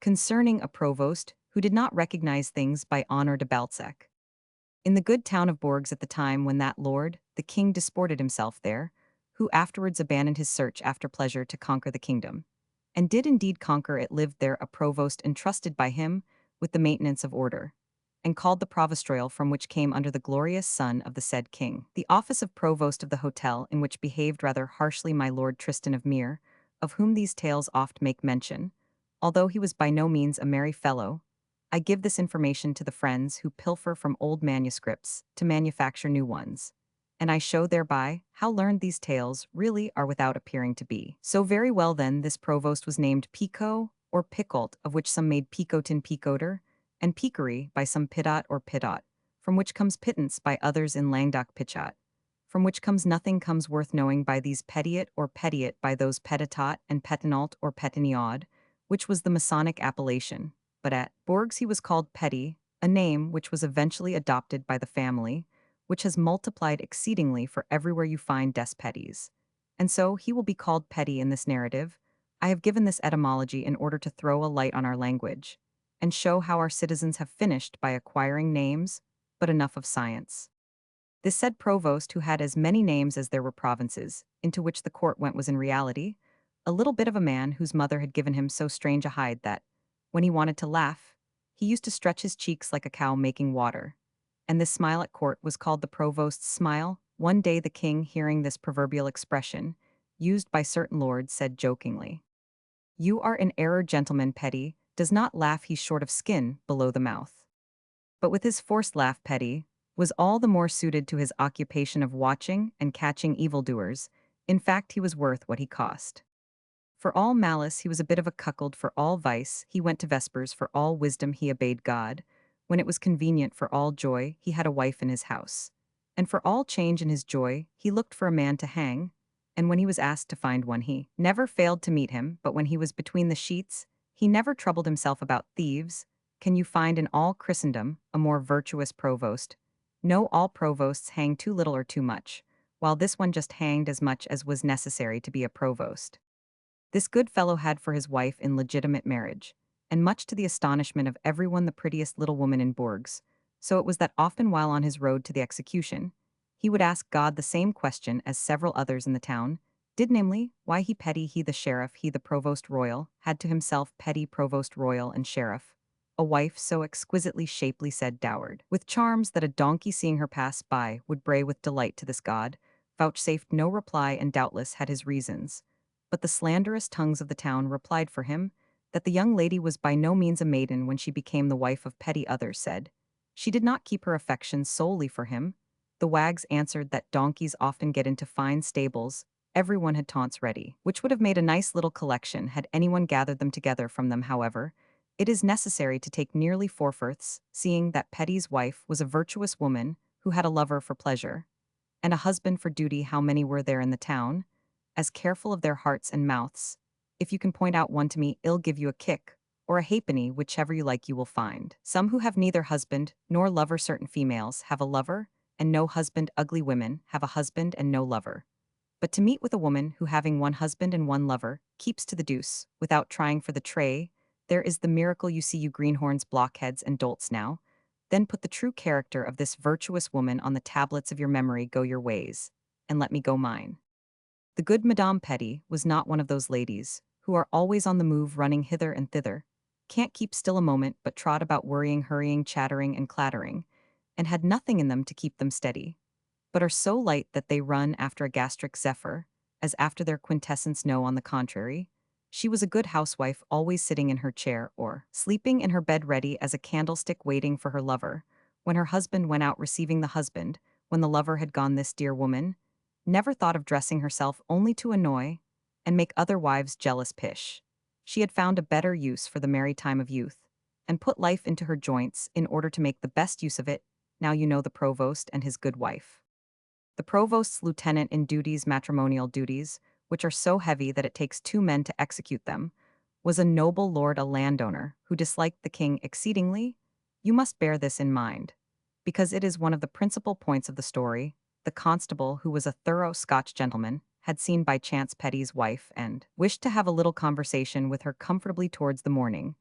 concerning a provost who did not recognize things by honor de Balzac. In the good town of Bourges at the time when that lord, the king, disported himself there, who afterwards abandoned his search after pleasure to conquer the kingdom, and did indeed conquer it, lived there a provost entrusted by him with the maintenance of order, and called the provostroyal, from which came under the glorious son of the said king the office of provost of the hotel, in which behaved rather harshly my lord Tristan of Myre, of whom these tales oft make mention, although he was by no means a merry fellow. I give this information to the friends who pilfer from old manuscripts to manufacture new ones, and I show thereby how learned these tales really are without appearing to be. So very well then, this provost was named Pico or Picolt, of which some made Picotin Picoter, and Piquery by some Pidot or Pidot, from which comes pittance by others in Languedoc Pichat, from which comes nothing comes worth knowing by these Petiot or Petiot by those Petitot and Petinalt or Petiniod, which was the Masonic appellation, but at Bourges he was called Petty, a name which was eventually adopted by the family, which has multiplied exceedingly, for everywhere you find des Petties. And so he will be called Petty in this narrative. I have given this etymology in order to throw a light on our language, and show how our citizens have finished by acquiring names, but enough of science. This said provost, who had as many names as there were provinces, into which the court went, was in reality a little bit of a man whose mother had given him so strange a hide that, when he wanted to laugh, he used to stretch his cheeks like a cow making water. And this smile at court was called the provost's smile. One day the king, hearing this proverbial expression, used by certain lords, said jokingly, "You are in error, gentleman. Petty does not laugh, he's short of skin below the mouth." But with his forced laugh, Petty was all the more suited to his occupation of watching and catching evildoers. In fact, he was worth what he cost. For all malice he was a bit of a cuckold, for all vice he went to vespers, for all wisdom he obeyed God, when it was convenient, for all joy he had a wife in his house, and for all change in his joy he looked for a man to hang, and when he was asked to find one he never failed to meet him, but when he was between the sheets he never troubled himself about thieves. Can you find in all Christendom a more virtuous provost? No, all provosts hang too little or too much, while this one just hanged as much as was necessary to be a provost. This good fellow had for his wife in legitimate marriage, and much to the astonishment of everyone, the prettiest little woman in Bourges. So it was that often while on his road to the execution, he would ask God the same question as several others in the town, did, namely, why he petty, he the sheriff, he the provost royal, had to himself petty, provost royal, and sheriff, a wife so exquisitely shapely, said, dowered with charms that a donkey seeing her pass by would bray with delight. To this God vouchsafed no reply, and doubtless had his reasons, but the slanderous tongues of the town replied for him that the young lady was by no means a maiden when she became the wife of petty. Others said she did not keep her affections solely for him. The wags answered that donkeys often get into fine stables. Everyone had taunts ready, which would have made a nice little collection had anyone gathered them together from them. However, it is necessary to take nearly four-fifths, seeing that Petty's wife was a virtuous woman who had a lover for pleasure, and a husband for duty. How many were there in the town, as careful of their hearts and mouths? If you can point out one to me, I'll give you a kick, or a halfpenny, whichever you like. You will find some who have neither husband nor lover. Certain females have a lover and no husband. Ugly women have a husband and no lover. But to meet with a woman who, having one husband and one lover, keeps to the deuce, without trying for the tray, there is the miracle. You see, you greenhorns, blockheads, and dolts, now, then put the true character of this virtuous woman on the tablets of your memory. Go your ways, and let me go mine. The good Madame Petty was not one of those ladies who are always on the move, running hither and thither, can't keep still a moment, but trot about worrying, hurrying, chattering, and clattering, and had nothing in them to keep them steady, but are so light that they run after a gastric zephyr, as after their quintessence. No, on the contrary, she was a good housewife, always sitting in her chair or sleeping in her bed, ready as a candlestick, waiting for her lover when her husband went out, receiving the husband when the lover had gone. This dear woman never thought of dressing herself, only to annoy and make other wives jealous. Pish. She had found a better use for the merry time of youth, and put life into her joints in order to make the best use of it. Now you know the provost and his good wife. The provost's lieutenant in duties, matrimonial duties, which are so heavy that it takes two men to execute them, was a noble lord, a landowner, who disliked the king exceedingly. You must bear this in mind, because it is one of the principal points of the story. The constable, who was a thorough Scotch gentleman, had seen by chance Petty's wife and wished to have a little conversation with her comfortably towards the morning,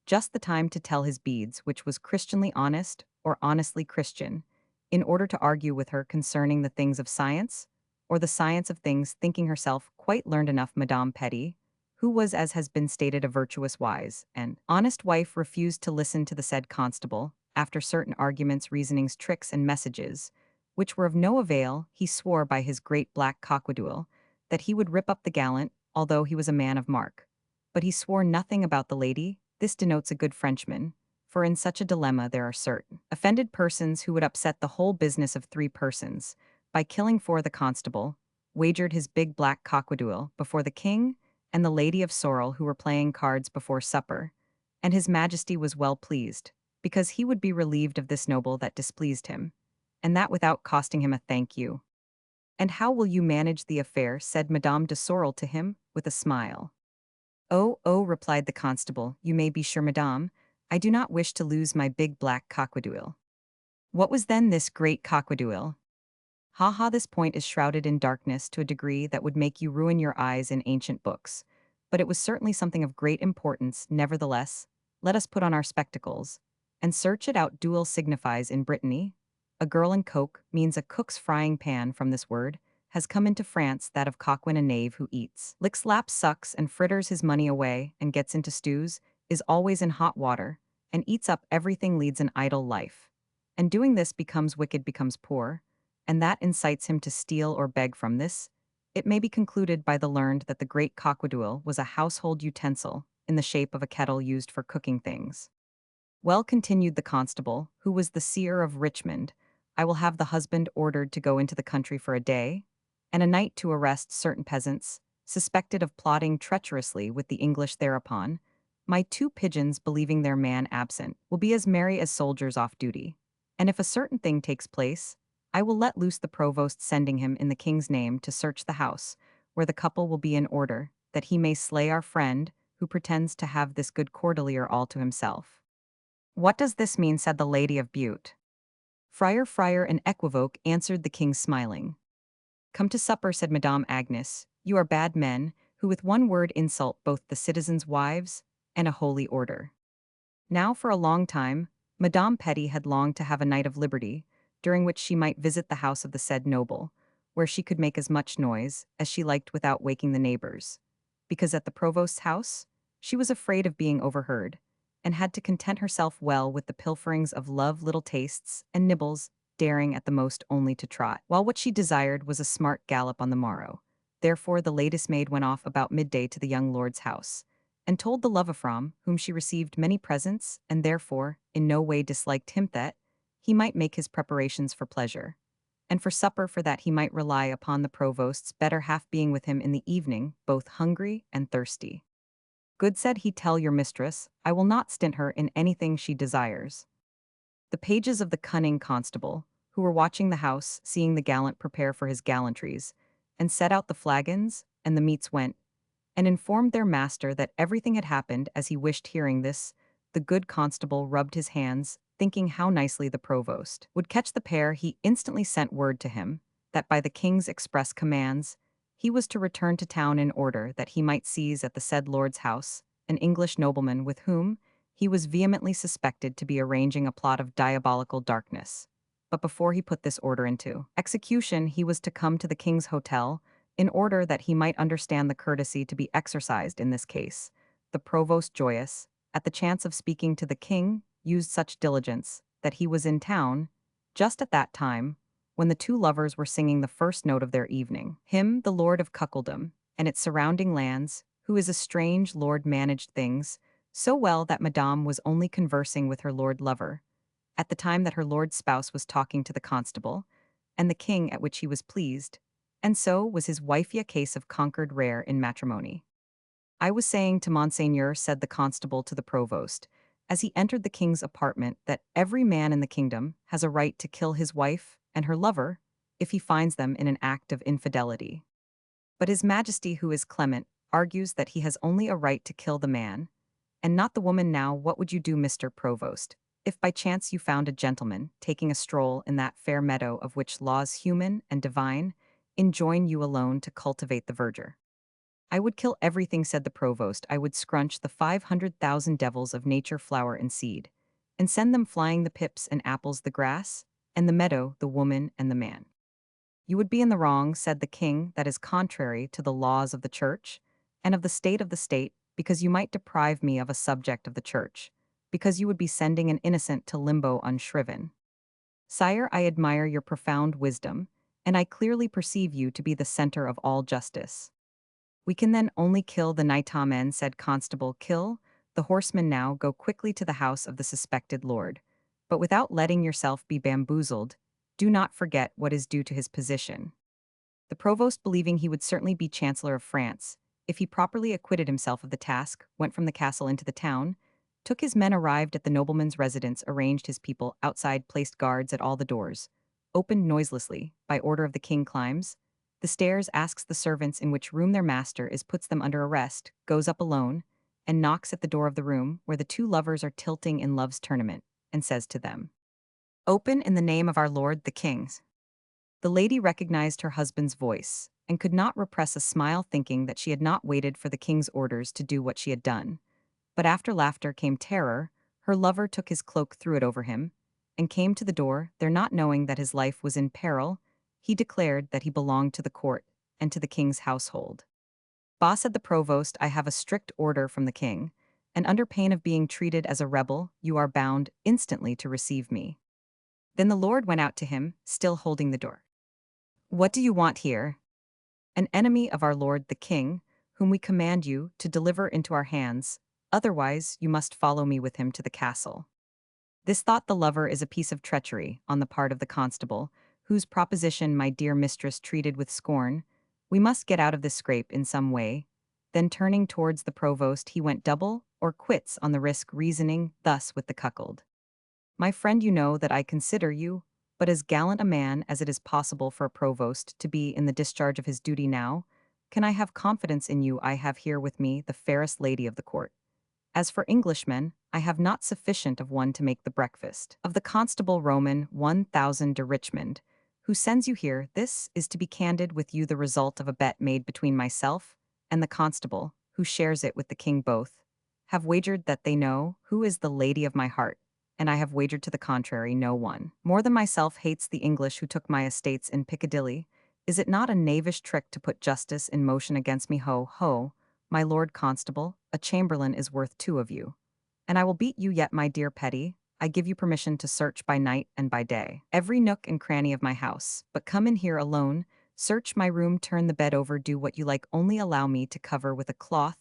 just the time to tell his beads which was Christianly honest or honestly Christian, in order to argue with her concerning the things of science, or the science of things, thinking herself quite learned enough. Madame Petty, who was, as has been stated, a virtuous, wise, and honest wife, refused to listen to the said constable. After certain arguments, reasonings, tricks, and messages, which were of no avail, he swore by his great black cockadoodle that he would rip up the gallant, although he was a man of mark. But he swore nothing about the lady. This denotes a good Frenchman, for in such a dilemma there are certain offended persons who would upset the whole business of three persons, by killing for the constable, wagered his big black cockadoodle before the king and the lady of Sorrel, who were playing cards before supper, and his majesty was well pleased, because he would be relieved of this noble that displeased him, and that without costing him a thank you. And how will you manage the affair? Said Madame de Sorrel to him, with a smile. Oh, oh, replied the constable, you may be sure, madame, I do not wish to lose my big black cockadoodle. What was then this great cockadoodle? Ha ha, this point is shrouded in darkness to a degree that would make you ruin your eyes in ancient books. But it was certainly something of great importance, nevertheless. Let us put on our spectacles and search it out. Duel signifies in Brittany. A girl in coke means a cook's frying pan. From this word has come into France that of coquin, a knave who eats, licks, laps, sucks, and fritters his money away, and gets into stews, is always in hot water, and eats up everything, leads an idle life. And doing this becomes wicked, becomes poor, and that incites him to steal or beg. From this, it may be concluded by the learned that the great cockadoodle was a household utensil, in the shape of a kettle used for cooking things. Well, continued the constable, who was the seer of Richmond, I will have the husband ordered to go into the country for a day, and a night, to arrest certain peasants, suspected of plotting treacherously with the English. Thereupon, my two pigeons, believing their man absent, will be as merry as soldiers off duty. And if a certain thing takes place, I will let loose the provost, sending him in the king's name to search the house, where the couple will be, in order that he may slay our friend, who pretends to have this good cordelier all to himself. What does this mean? Said the Lady of Bute. Friar, friar, in equivoque, answered the king, smiling. Come to supper, said Madame Agnes, you are bad men, who with one word insult both the citizens' wives and a holy order. Now for a long time, Madame Petty had longed to have a night of liberty, during which she might visit the house of the said noble, where she could make as much noise as she liked without waking the neighbors, because at the provost's house she was afraid of being overheard, and had to content herself well with the pilferings of love, little tastes and nibbles, daring at the most only to trot, while what she desired was a smart gallop on the morrow. Therefore the latest maid went off about midday to the young lord's house, and told the lover, from whom she received many presents, and therefore in no way disliked him, that he might make his preparations for pleasure, and for supper, for that he might rely upon the provost's better half being with him in the evening, both hungry and thirsty. Good, said he, tell your mistress, I will not stint her in anything she desires. The pages of the cunning constable, who were watching the house, seeing the gallant prepare for his gallantries, and set out the flagons, and the meats, went and informed their master that everything had happened as he wished. Hearing this, the good constable rubbed his hands, thinking how nicely the provost would catch the pair. He instantly sent word to him that by the king's express commands he was to return to town, in order that he might seize at the said lord's house an English nobleman with whom he was vehemently suspected to be arranging a plot of diabolical darkness. But before he put this order into execution, he was to come to the king's hotel, in order that he might understand the courtesy to be exercised in this case. The provost, joyous at the chance of speaking to the king, used such diligence that he was in town just at that time when the two lovers were singing the first note of their evening hymn, the Lord of Cuckoldom and its surrounding lands, who is a strange lord, managed things so well that Madame was only conversing with her lord lover, at the time that her lord's spouse was talking to the constable, and the king, at which he was pleased, and so was his wifey, a case of conquered rare in matrimony. I was saying to Monseigneur, said the constable to the provost, as he entered the king's apartment, that every man in the kingdom has a right to kill his wife and her lover if he finds them in an act of infidelity. But his majesty, who is clement, argues that he has only a right to kill the man, and not the woman. Now, what would you do, Mr. Provost, if by chance you found a gentleman taking a stroll in that fair meadow of which laws human and divine enjoin you alone to cultivate the verdure? I would kill everything, said the provost. I would scrunch the 500,000 devils of nature, flower and seed, and send them flying, the pips and apples, the grass, and the meadow, the woman and the man. You would be in the wrong, said the king, that is contrary to the laws of the church, and of the state, because you might deprive me of a subject of the church, because you would be sending an innocent to limbo unshriven. Sire, I admire your profound wisdom, and I clearly perceive you to be the center of all justice. We can then only kill the Naitamen, said Constable. Kill the horseman now, go quickly to the house of the suspected lord. But without letting yourself be bamboozled, do not forget what is due to his position. The provost, believing he would certainly be Chancellor of France, if he properly acquitted himself of the task, went from the castle into the town, took his men, arrived at the nobleman's residence, arranged his people outside, placed guards at all the doors, opened noiselessly, by order of the king, climbs the stairs, asks the servants in which room their master is, puts them under arrest, goes up alone, and knocks at the door of the room where the two lovers are tilting in love's tournament, and says to them, "Open in the name of our lord the king's." The lady recognized her husband's voice, and could not repress a smile, thinking that she had not waited for the king's orders to do what she had done. But after laughter came terror. Her lover took his cloak, threw it over him, and came to the door, there not knowing that his life was in peril. He declared that he belonged to the court, and to the king's household. "Boss," said the provost, "I have a strict order from the king, and under pain of being treated as a rebel, you are bound instantly to receive me." Then the lord went out to him, still holding the door. "What do you want here?" "An enemy of our lord the king, whom we command you to deliver into our hands, otherwise you must follow me with him to the castle." This, thought the lover, is a piece of treachery on the part of the constable, whose proposition my dear mistress treated with scorn. We must get out of this scrape in some way. Then turning towards the provost, he went double or quits on the risk, reasoning thus with the cuckold. "My friend, you know that I consider you but as gallant a man as it is possible for a provost to be in the discharge of his duty now. Can I have confidence in you? I have here with me the fairest lady of the court. As for Englishmen, I have not sufficient of one to make the breakfast. Of the constable Roman 1,000 de Richmond, who sends you here, this is, to be candid with you, the result of a bet made between myself and the constable, who shares it with the king. Both have wagered that they know who is the lady of my heart, and I have wagered to the contrary. No one more than myself hates the English who took my estates in Piccadilly. Is it not a knavish trick to put justice in motion against me? Ho, ho, my lord constable, a chamberlain is worth two of you. And I will beat you yet, my dear Petty. I give you permission to search by night and by day every nook and cranny of my house, but come in here alone, search my room, turn the bed over, do what you like, only allow me to cover with a cloth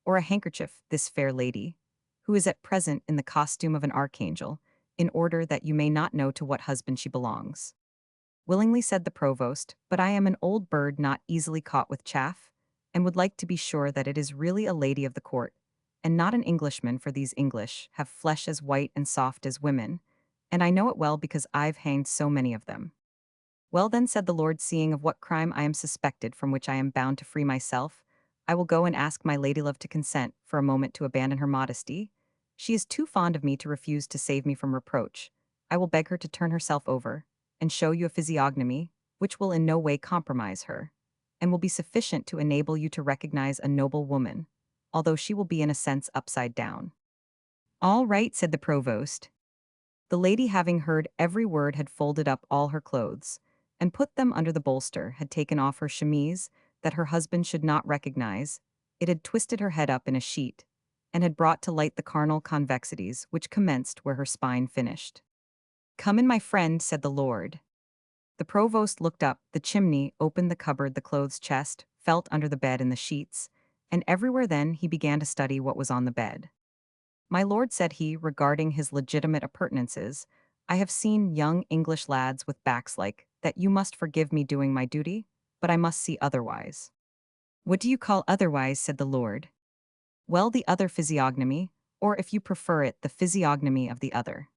or a handkerchief this fair lady, who is at present in the costume of an archangel, in order that you may not know to what husband she belongs." "Willingly," said the provost, "but I am an old bird not easily caught with chaff, and would like to be sure that it is really a lady of the court, and not an Englishman, for these English have flesh as white and soft as women, and I know it well because I've hanged so many of them." "Well then," said the lord, "seeing of what crime I am suspected, from which I am bound to free myself, I will go and ask my ladylove to consent for a moment to abandon her modesty. She is too fond of me to refuse to save me from reproach. I will beg her to turn herself over, and show you a physiognomy which will in no way compromise her, and will be sufficient to enable you to recognize a noble woman, although she will be in a sense upside down." "All right," said the provost. The lady, having heard every word, had folded up all her clothes, and put them under the bolster, had taken off her chemise, that her husband should not recognize, it had twisted her head up in a sheet, and had brought to light the carnal convexities which commenced where her spine finished. "Come in, my friend," said the lord. The provost looked up the chimney, opened the cupboard, the clothes chest, felt under the bed and the sheets, and everywhere. Then he began to study what was on the bed. "My lord," said he, regarding his legitimate appurtenances, "I have seen young English lads with backs like that. You must forgive me doing my duty, but I must see otherwise." "What do you call otherwise?" said the lord. "Well, the other physiognomy, or if you prefer it, the physiognomy of the other.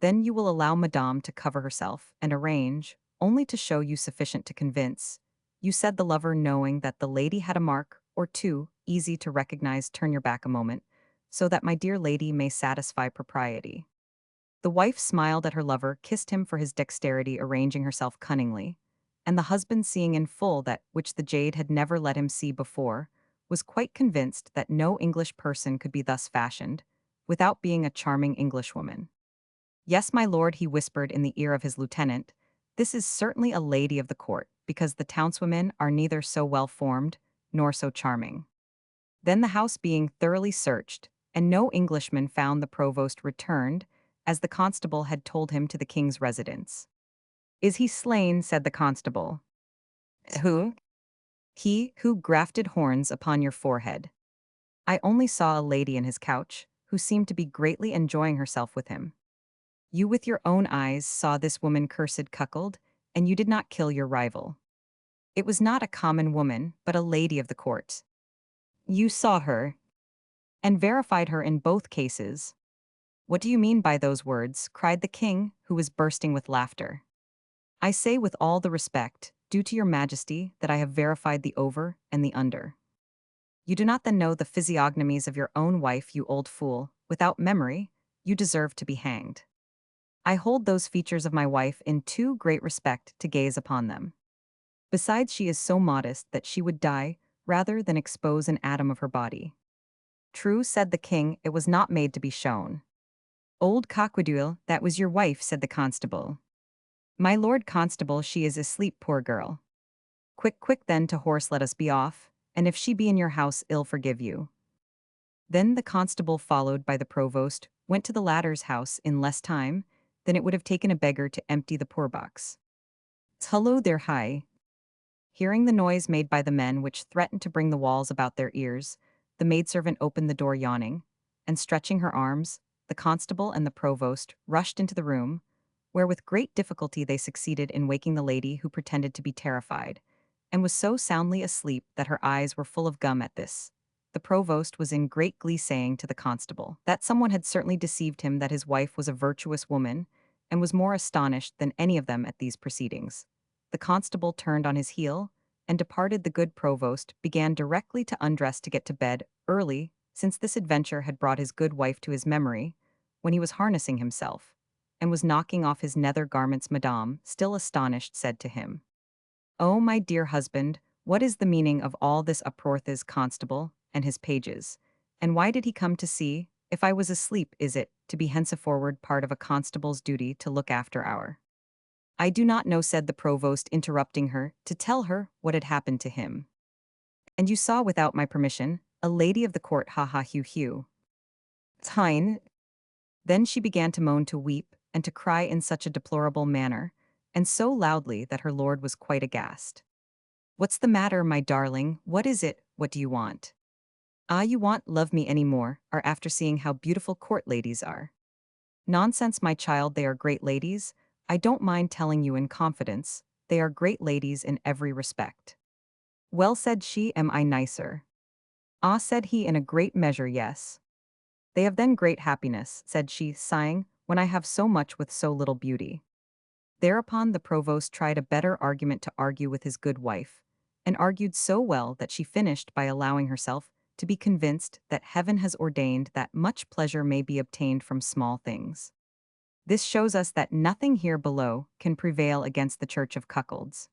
Then you will allow madame to cover herself and arrange, only to show you sufficient to convince you," said the lover, knowing that the lady had a mark or two easy to recognize. "Turn your back a moment, so that my dear lady may satisfy propriety." The wife smiled at her lover, kissed him for his dexterity arranging herself cunningly, and the husband, seeing in full that which the jade had never let him see before, was quite convinced that no English person could be thus fashioned, without being a charming Englishwoman. Yes, my lord, he whispered in the ear of his lieutenant, this is certainly a lady of the court, because the townswomen are neither so well formed, nor so charming. Then the house being thoroughly searched, and no Englishman found, the provost returned, as the constable had told him, to the king's residence. Is he slain? Said the constable. Who? He who grafted horns upon your forehead. I only saw a lady in his couch, who seemed to be greatly enjoying herself with him. You with your own eyes saw this woman cursed cuckold, and you did not kill your rival. It was not a common woman, but a lady of the court. You saw her, and verified her in both cases. What do you mean by those words? Cried the king, who was bursting with laughter. I say with all the respect due to your majesty that I have verified the over and the under. You do not then know the physiognomies of your own wife, you old fool. Without memory, you deserve to be hanged. I hold those features of my wife in too great respect to gaze upon them. Besides, she is so modest that she would die rather than expose an atom of her body. True, said the king, it was not made to be shown. Old cockwadoodle, that was your wife, said the constable. My lord constable, she is asleep, poor girl. Quick, quick then to horse, let us be off, and if she be in your house, ill forgive you. Then the constable, followed by the provost, went to the latter's house in less time than it would have taken a beggar to empty the poor box. Hullo there, hi. Hearing the noise made by the men, which threatened to bring the walls about their ears, the maidservant opened the door yawning, and stretching her arms, the constable and the provost rushed into the room, where with great difficulty they succeeded in waking the lady, who pretended to be terrified, and was so soundly asleep that her eyes were full of gum at this. The provost was in great glee, saying to the constable that someone had certainly deceived him, that his wife was a virtuous woman, and was more astonished than any of them at these proceedings. The constable turned on his heel, and departed. The good provost began directly to undress to get to bed early, since this adventure had brought his good wife to his memory, when he was harnessing himself, and was knocking off his nether garments. Madame, still astonished, said to him, "Oh, my dear husband, what is the meaning of all this uproar?" This constable and his pages, and why did he come to see if I was asleep? Is it to be henceforward part of a constable's duty to look after our— I do not know, said the provost, interrupting her, to tell her what had happened to him. And you saw, without my permission, a lady of the court, ha ha, hew hew. Tine. Then she began to moan, to weep, and to cry in such a deplorable manner, and so loudly that her lord was quite aghast. What's the matter, my darling? What is it? What do you want? Ah, you want love me any more, or after seeing how beautiful court ladies are? Nonsense, my child, they are great ladies. I don't mind telling you in confidence, they are great ladies in every respect. Well, said she, am I nicer? Ah, said he, in a great measure, yes. They have then great happiness, said she, sighing, when I have so much with so little beauty. Thereupon the provost tried a better argument to argue with his good wife, and argued so well that she finished by allowing herself to be convinced that heaven has ordained that much pleasure may be obtained from small things. This shows us that nothing here below can prevail against the church of cuckolds.